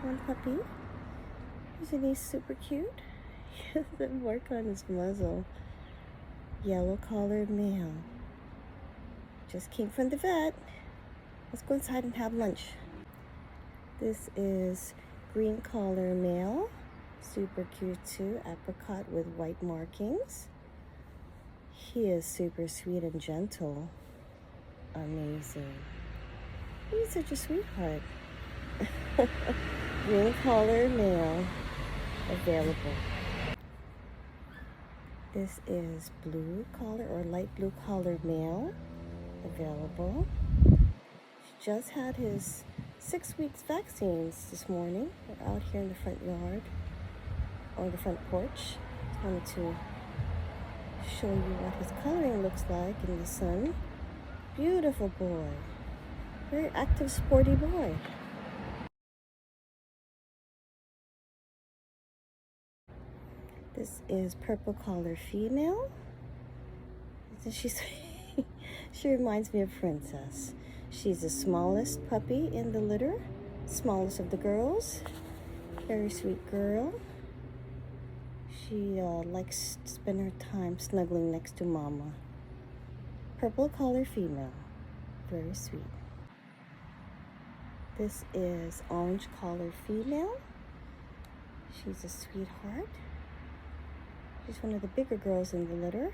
One puppy. Isn't he super cute? He has a mark on his muzzle. Yellow collared male. Just came from the vet. Let's go inside and have lunch. This is green collar male. Super cute too. Apricot with white markings. He is super sweet and gentle. Amazing. He's such a sweetheart. Green collar male available. This is blue collar or light blue collar male available. He just had his 6 weeks vaccines this morning. We're out here in the front yard or the front porch. Wanted to show you what his coloring looks like in the sun. Beautiful boy. Very active, sporty boy. This is purple collar female. She's she reminds me of Princess. She's the smallest puppy in the litter, smallest of the girls. Very sweet girl. She likes to spend her time snuggling next to mama. Purple collar female. Very sweet. This is orange collar female. She's a sweetheart. She's one of the bigger girls in the litter.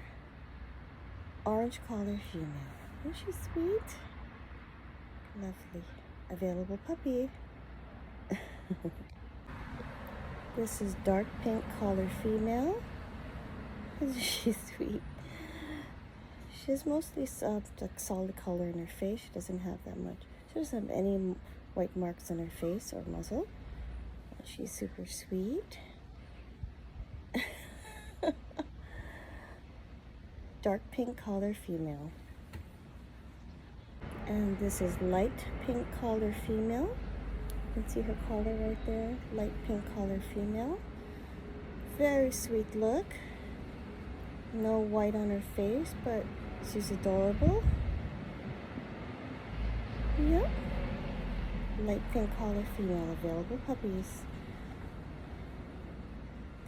Orange collar female. Isn't she sweet? Lovely. Available puppy. This is dark pink collar female. Isn't she sweet? She has mostly like solid color in her face. She doesn't have that much. She doesn't have any white marks on her face or muzzle. She's super sweet. Dark pink collar female. And this is light pink collar female. You can see her collar right there. Light pink collar female. Very sweet look. No white on her face, but she's adorable. Yep. Light pink collar female. Available puppies.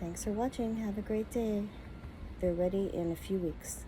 Thanks for watching. Have a great day. They're ready in a few weeks.